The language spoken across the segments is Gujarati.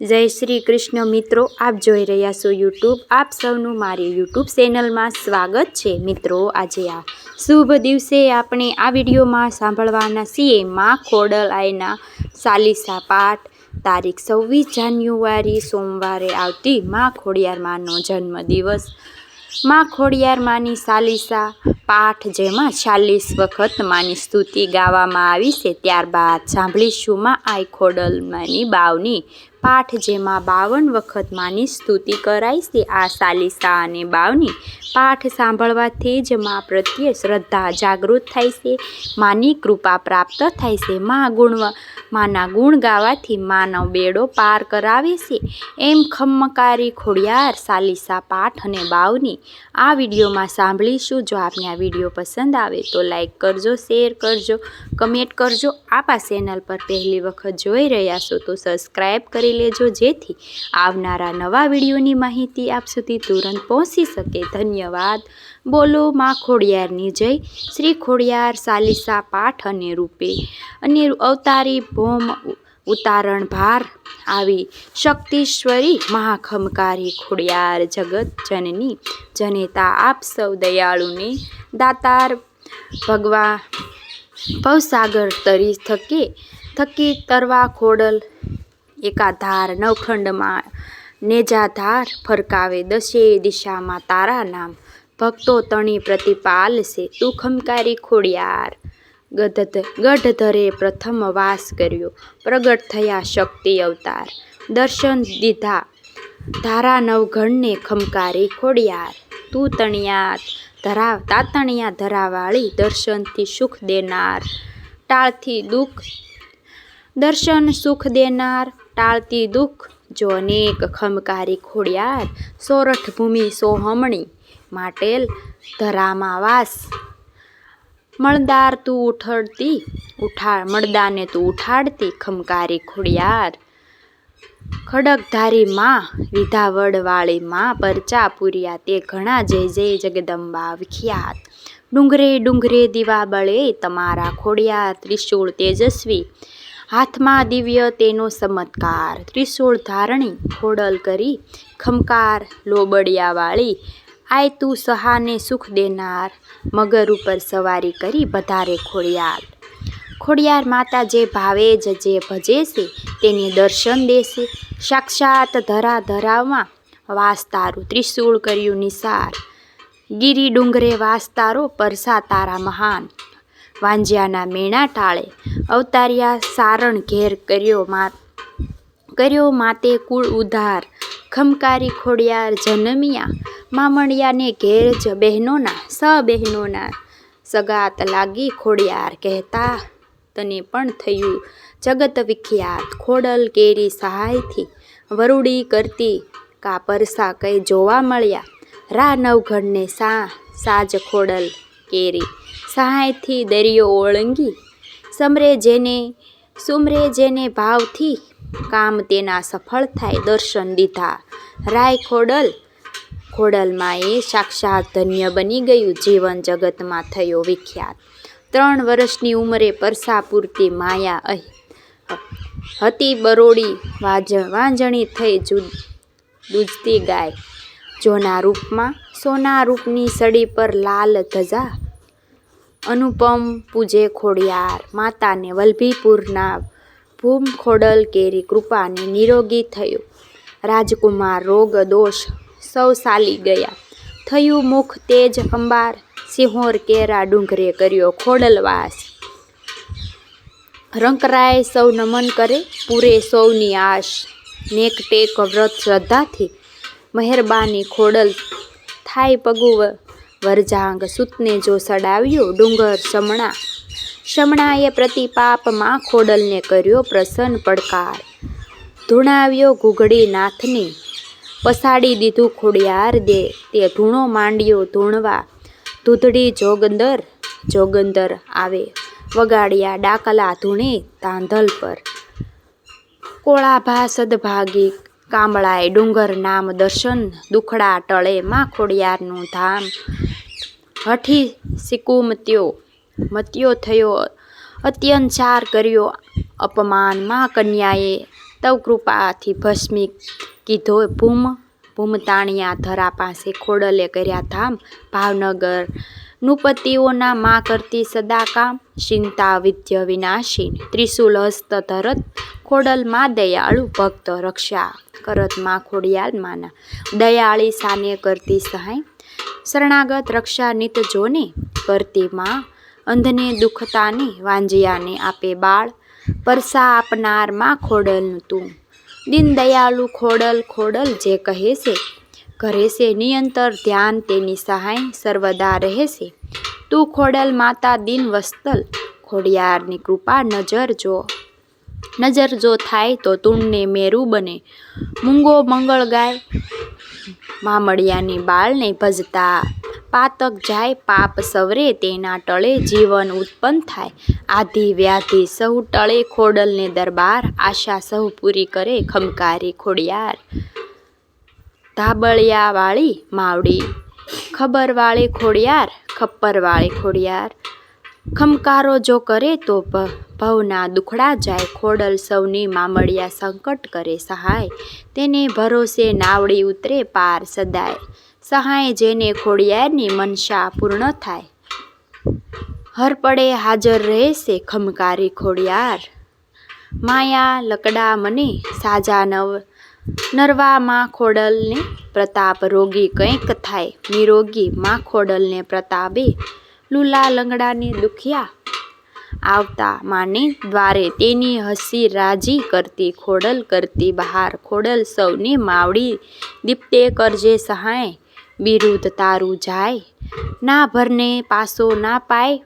જય શ્રી કૃષ્ણ મિત્રો, આપ જોઈ રહ્યા છો યુટ્યુબ. આપ સૌનું મારી યુટ્યુબ ચેનલમાં સ્વાગત છે. મિત્રો, આજે આ શુભ દિવસે આપણે આ વિડીયોમાં સાંભળવાના છીએ માં ખોડલાઈના ચાલીસા પાઠ. તારીખ 26 જાન્યુઆરી સોમવારે આવતી માં ખોડિયાર માનો જન્મદિવસ. માં ખોડિયાર માની ચાલીસા પાઠ, જેમાં 40 વખત માની સ્તુતિ ગાવામાં આવી છે. ત્યારબાદ સાંભળીશું માં આઈ ખોડલમાની બાવની પાઠ, જેમાં 52 વખત માની સ્તુતિ કરાઈ છે. આ ચાલીસા અને બાવની પાઠ સાંભળવાથી જ માં પ્રત્યે શ્રદ્ધા જાગૃત થાય છે, માની કૃપા પ્રાપ્ત થાય છે. માના ગુણ ગાવાથી માનો બેડો પાર કરાવે છે. એમ ખમકારી ખોડિયાર ચાલીસા પાઠ અને બાવની આ વિડીયોમાં સાંભળીશું. જો આપને આ વિડીયો પસંદ આવે તો લાઈક કરજો, શેર કરજો, કમેન્ટ કરજો. આપ આ ચેનલ પર પહેલી વખત જોઈ રહ્યા છો તો સબસ્ક્રાઈબ કરી લેજો, જેથી આવનારા નવા વિડીયોની માહિતી આપ સુધી તુરંત પહોંચી શકે. ધન્યવાદ. બોલો માં ખોડિયારની જય. શ્રી ખોડિયાર ચાલીસા પાઠ અને રૂપે અને અવતારી ભૌમ ઉતારણ ભાર આવી શક્તિશ્વરી મહાખમકારી ખોડિયાર જગત જનની જનેતા આપ સૌ દયાળુને દાતાર ભગવા ભવસાગર તરી થકી તરવા ખોડલ એકાધાર નવખંડમાં નેજાધાર ફરકાવે દશે દિશામાં તારા નામ ભક્તો તણી પ્રતિપાલ છે. તું ખમકારી ખોડિયાર ગઢધરે પ્રથમ વાસ કર્યો, પ્રગટ થયા શક્તિ અવતાર, દર્શન દીધા ધારા નવઘણને ખમકારી ખોડિયાર. તું તાતણિયા ધરાવાળી દર્શનથી સુખ દેનાર ટાળથી દુઃખ, દર્શન સુખ દેનાર ટાળતી દુઃખ. જો અનેક ખમકારી ખોડિયાર સોરઠ ભૂમિ સોહમણી માટેલ ધરામાં વાસ. મળદાને તું ઉઠાડતી ખમકારી ખોડિયાર. ખડગધારી માં વિધાવડવાળી માં પરચા પૂર્યા તે ઘણા. જય જય જગદંબા વિખ્યાત. ડુંગરે ડુંગરે દીવા બળે તમારા ખોડિયાર. ત્રિશૂળ તેજસ્વી હાથમાં દિવ્ય તેનો ચમત્કાર. ત્રિશૂળ ધારણી ખોડલ કરી ખમકાર લોબડિયાવાળી. આય તું સહાને સુખ દેનાર, મગર ઉપર સવારી કરી વધારે ખોડિયાર. ખોડિયાર માતા જે ભાવે જે ભજે છે તેને દર્શન દેશે. સાક્ષાત ધરામાં વાસ તારું, ત્રિશૂળ કર્યું નિસાર. ગિરી ડુંગરે વાસ તારો, પરસા તારા મહાન. વાંજ્યાના મેણા ટાળે અવતાર્યા સારણ ઘેર કર્યો માતે કુળ ઉધાર. ખમકારી ખોડિયાર જનમિયા મામણિયાને ઘેર જ બહેનોના સગાત લાગી ખોડિયાર. કહેતા તને પણ થયું જગત વિખ્યાત. ખોડલ કેરી સહાયથી વરુડી કરતી કા પરસા કઈ જોવા મળ્યા. રા નવઘણને સાજ ખોડલ કેરી સહાયથી દરિયો ઓળંગી. સુમરે જેને ભાવથી કામ તેના સફળ થાય. દર્શન દીધા રાય ખોડલમાં એ સાક્ષાત ધન્ય બની ગયું. જીવન જગતમાં થયો વિખ્યાત. 3 વર્ષની ઉંમરે પરસા પૂરતી માયા હતી બરોડી. વાંજણી થઈ દૂજતી ગાય. સોના રૂપની સડી પર લાલ ધજા. અનુપમ પૂજે ખોડિયાર માતાને. વલ્લભીપુરના ભૂમ ખોડલ કેરી કૃપાને નિરોગી થયો. રાજકુમાર રોગ દોષ સૌ ચાલી ગયા. થયું મુખ તેજ અંબાર. સિંહોર કેરા ડુંગરે કર્યો ખોડલવાસ. રંકરાય સૌ નમન કરે પૂરે સૌની આશ. નેક ટેક વ્રત શ્રદ્ધાથી મહેરબાની ખોડલ થાય પગુ વરજાંગ. સૂતને જો સડાવ્યો ડુંગર શમણાએ પ્રતિપાપ માં ખોડલને કર્યો પ્રસન્ન પડકાર. ધૂણાવ્યો ઘૂઘડી નાથને પસાડી દીધું ખોડિયાર દે. તે ધૂણો માંડ્યો ધૂણવા. ધૂધડી જોગંદર આવે વગાડ્યા ડાકલા ધૂણે તાંધલ પર. કોળાભા સદભાગી કામળાએ ડુંગર નામ દર્શન દુખડા ટળે. માં ખોડિયારનું ધામ હઠી સિકુમત્યો થયો. અત્યંચાર કર્યો અપમાન. માં કન્યાએ તવ કૃપાથી ભસ્મી કીધો ભૂમ ભૂમતાણિયા ધરા પાસે ખોડલે કર્યા ધામ ભાવનગર નૃપતિઓના માં કરતી સદા કામ ચિંતા વિદ્ય વિનાશીન ત્રિશુલ હસ્ત ધરત ખોડલ માં દયાળુ ભક્ત રક્ષા કરત માં ખોડિયાલ માના દયાળી સાને કરતી સહાય શરણાગત રક્ષા નિત જોને કરતી માં અંધને દુખતાને વાંજિયાને આપે બાળ પરસા આપનાર માં ખોડલનું તું દિન દયાળુ ખોડલ ખોડલ જે કહે છે કરે છે નિયંતર ધ્યાન તેની સહાય સર્વદા રહે છે તું ખોડલ માતા દિન વસ્તલ ખોડિયારની કૃપા નજર જો થાય તો તુણને મેરુ બને મૂંગો મંગળ ગાય મામડિયાની બાળને ભજતા પાતક જાય પાપ સવરે તેના ટળે જીવન ઉત્પન્ન થાય આધિ વ્યાધિ સહુ ટળે ખોડલને દરબાર આશા સહુ પૂરી કરે ખમકારી ખોડિયાર ધાબળિયા વાળી માવડી ખબર વાળી ખોડિયાર ખપ્પર વાળી ખોડિયાર ખમકારો જો કરે તો ભવના દુખડા જાય ખોડલ સૌની મામડિયા સંકટ કરે સહાય તેને ભરોસે નાવડી ઉતરે પાર સદાય સહાય જેને ખોડિયારની મનસા પૂર્ણ થાય હર પડે હાજર રહેશે ખમકારી ખોડિયાર માયા લકડા મને સાજા નરવા માં ખોડલને પ્રતાપ રોગી કંઈક થાય નિરોગી માં ખોડલને પ્રતાપે લુલા લંગડાને દુખિયા આવતા માને દ્વારે તેની હસી રાજી કરતી ખોડલ કરતી બહાર ખોડલ સૌની માવડી દીપ્તે કરજે સહાય બિરુદ તારું જાય ના ભરને પાસો ના પાય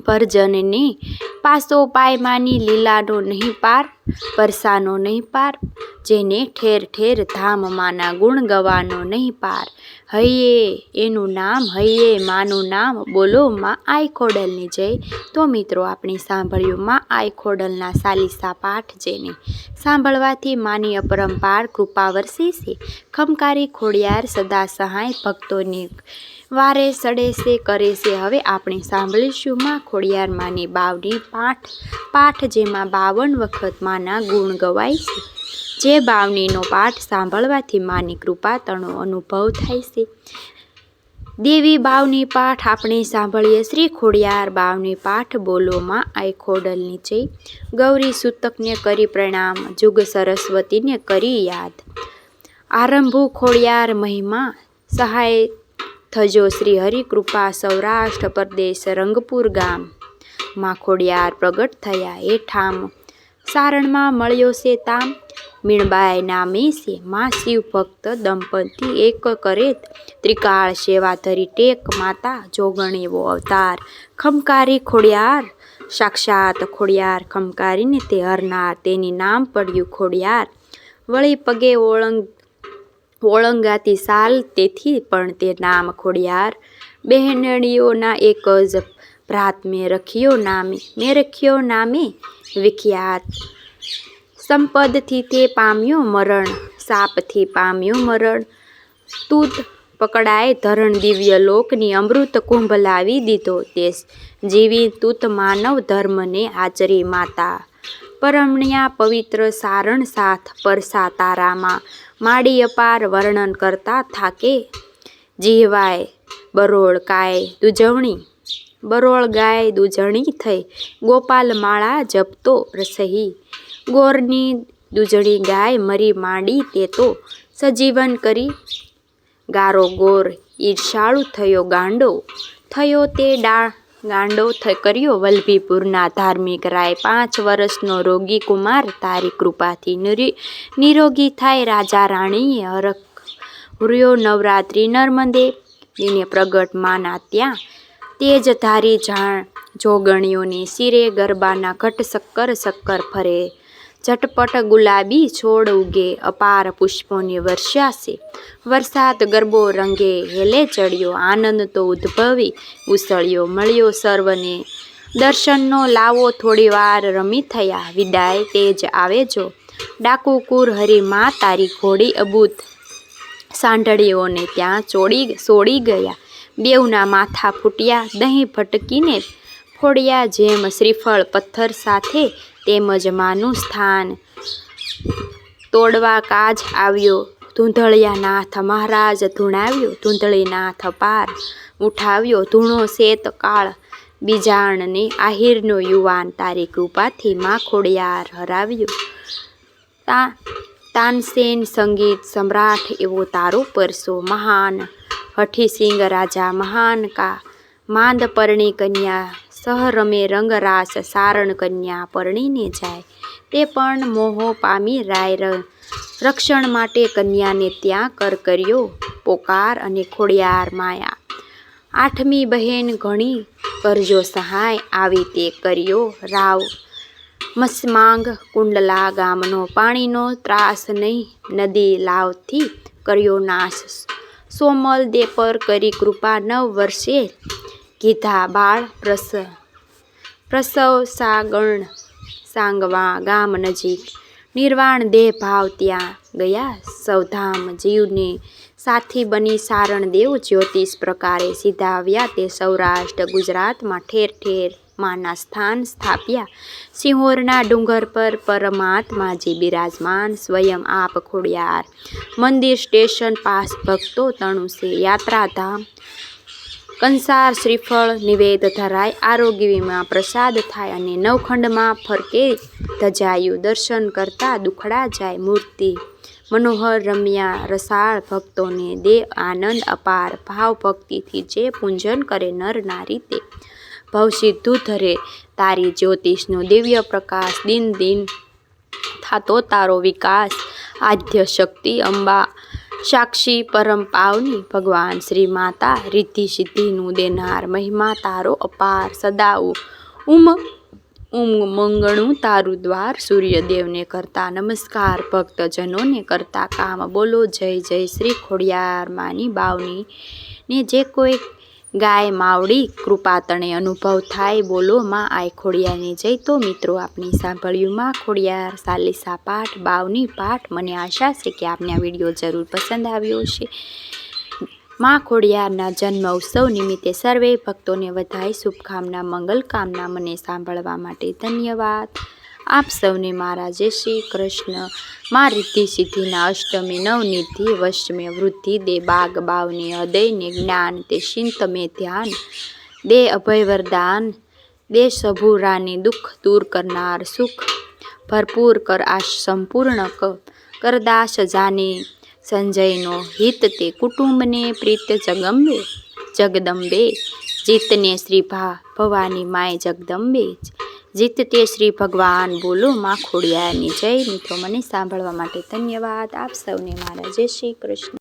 પરજનને પાસો પાય માની લીલાનો નહીં પાર પરસાનો નહીં પાર જેને ઠેર ઠેર ધામ માના ગુણ ગવાનો નહીં પાર હૈયે એનું નામ હૈયે માનું નામ બોલો માં આઈ ખોડલની જય તો મિત્રો આપણે સાંભળ્યું માં આઈ ખોડલના સાલિસા પાઠ જેને સાંભળવાથી માની અપરંપાર કૃપા વરસે છે ખમકારી ખોડિયાર સદા સહાય ભક્તોની વારે સડે છે કરે છે હવે આપણે સાંભળીશું માં ખોડિયાર માની બાવની પાઠ જેમાં 52 વખત માના ગુણ ગવાય છે જે બાવનીનો પાઠ સાંભળવાથી માની કૃપા તણો અનુભવ થાય છે દેવી બાવની પાઠ આપણે સાંભળીએ શ્રી ખોડિયાર બાવની પાઠ બોલો માં આઈ ખોડલની જય ગૌરી સૂતકને કરી પ્રણામ જુગ સરસ્વતીને કરી યાદ આરંભુ ખોડિયાર મહિમા સહાય થજો શ્રી હરિ કૃપા સૌરાષ્ટ્ર પરદેશ રંગપુર ગામ માં ખોડિયાર પ્રગટ થયા એ ઠામ સારણમાં મળ્યો છે તામ મીણબાઈ નામે છે માં શિવ ભક્ત દંપતી એક કરે ત્રિકાળ સેવા ધરી ટેક માતા જોગણીવો અવતાર ખમકારી ખોડિયાર સાક્ષાત ખોડિયાર ખમકારીને તે હરનાર તેની નામ પડ્યું ખોડિયાર વળી પગે ઓળંગાતી સાલ તેથી પણ તે નામ ખોડિયાર બહેનડીઓના એક જ ભ્રાત મેં રખ્યો નામે વિખ્યાત સંપદથી તે પામ્યો મરણ સાપથી પામ્યો મરણ તૂત પકડાય ધરણ દિવ્ય લોકની અમૃત કુંભ લાવી દીધો તે જીવી તૂત માનવ ધર્મને આચરી માતા પરમણ્યા પવિત્ર સારણ સાથ પરસા તારામાં માડી અપાર વર્ણન કરતા થાકે જીવાય બરોળ ગાય દૂજણી થઈ ગોપાલ માળા જપતો રસહી ગોરની દૂજણી ગાય મરી માંડી તે તો સજીવન કરી ગારો ગોર ઈર્ષાળુ થયો ગાંડો કર્યો વલ્લભીપુરના ધાર્મિક રાય 5 વર્ષનો રોગી કુમાર તારી કૃપાથી નિરોગી થાય રાજા રાણીએ હર્યો નવરાત્રિ નર્મદે દિને પ્રગટ માના ત્યાં તેજ ધારી જોગણીઓને શિરે ગરબાના ઘટ શક્કર ફરે ઝટપટ ગુલાબી છોડ ઉગે અપાર પુષ્પોની વર્ષા વરસાદ ગરબો રંગે હેલે ચડ્યો આનંદ તો ઉદ્ભવી ઉસળ્યો મળ્યો સર્વને દર્શનનો લાવો થોડી વાર રમી થયા વિદાય તેજ આવે જો ડાકુકુર હરી માં તારી ઘોડી અબૂત સાંઢળીઓને ત્યાં સોડી ગયા બેવના માથા ફૂટ્યા દહીં ભટકીને ફોડ્યા જેમ શ્રીફળ પથ્થર સાથે તેમજ માનું સ્થાન તોડવા કાજ આવ્યો ધૂંધળિયા નાથ મહારાજ ધૂણાવ્યો, ધૂંધળીનાથ પાર ઉઠાવ્યો ધૂણો શેત કાળ બીજાણને આહિરનો યુવાન તારી કૃપાથી માં ખોડિયાર હરાવ્યો. તાનસેન સંગીત સમ્રાટ એવો તારો પરસો મહાન હઠીસિંગ રાજા મહાન કા માંદ પરણી કન્યા સહ રમે રંગરાસ સારણ કન્યા પરણીને જાય તે પણ મોહો પામી રાય રક્ષણ માટે કન્યાને ત્યાં કર્યો પોકાર અને ખોડિયાર માયા. આઠમી બહેન ઘણી કરજો સહાય આવી તે કર્યો રાવ મસમાંગ કુંડલા ગામનો પાણીનો ત્રાસ નહીં નદી લાવથી કર્યો નાશ. સોમલ દે પર કરી કૃપા 9 વર્ષે કીધા બાળ પ્રસવ સાગણ સાંગવા ગામ નજીક નિર્વાણ દેહ ભાવ ત્યાં ગયા સૌધામ જીવને સાથી બની સારણ દેવ જ્યોતિષ પ્રકારે સીધાવ્યા તે સૌરાષ્ટ્ર ગુજરાતમાં ઠેર ઠેર માના સ્થાન સ્થાપ્યા. સિંહોરના ડુંગર પર પરમાત્માજી બિરાજમાન સ્વયં આપ ખોડિયાર મંદિર સ્ટેશન પાસ ભક્તો તણુસે યાત્રાધામ કંસાર શ્રીફળ નિવેદ ધરાય આરોગ્ય વીમા પ્રસાદ થાય અને નવખંડમાં ફરકે ધજાયું દર્શન કરતા દુખડા જાય મૂર્તિ મનોહર રમ્યા રસાળ ભક્તોને દે આનંદ અપાર ભાવ ભક્તિથી જે પૂજન કરે નર નારી તે ભવસિદ્ધુ ધરે તારી જ્યોતિષનો દિવ્ય પ્રકાશ દિન દિન થાતો તારો વિકાસ આદ્ય શક્તિ અંબા સાક્ષી પરમ પાવની ભગવાન શ્રી માતા રિદ્ધિ સિદ્ધિનું દેનાર મહિમા તારો અપાર સદાઉ મંગણું તારું દ્વાર સૂર્યદેવને કરતા નમસ્કાર ભક્તજનોને કરતા કામ બોલો જય જય શ્રી ખોડિયાર માની બાવની ને જે કોઈ ગાય માવડી કૃપા તણે અનુભવ થાય બોલો માં આય ખોડિયારની જય. તો મિત્રો આપણે સાંભળ્યું માં ખોડિયાર ચાલીસા પાઠ બાવની પાઠ. મને આશા છે કે આપને આ વિડીયો જરૂર પસંદ આવ્યો છે. માં ખોડિયારના જન્મ ઉત્સવ નિમિત્તે સર્વે ભક્તોને વધાઈ શુભકામના મંગલ કામના. મને સાંભળવા માટે ધન્યવાદ. આપ સૌને મારા જય શ્રી કૃષ્ણ. માં રિદ્ધિ સિદ્ધિના અષ્ટમી નવનિધિ વષ્ટમે વૃદ્ધિ દે બાગ બાવને હૃદયને જ્ઞાન તે ચિંત મેં ધ્યાન દે અભય વરદાન દે સભુરાની દુઃખ દૂર કરનાર સુખ ભરપૂર કર આશ સંપૂર્ણ કરદાસ જાને સંજયનો હિત તે કુટુંબને પ્રીત જગદંબે જીતને શ્રી ભવાની માય જગદંબે જીતતે શ્રી ભગવાન બોલો માં ખોડિયારની જય. મિત્રો મને સાંભળવા માટે ધન્યવાદ. આપ સૌને મારા જય શ્રી કૃષ્ણ.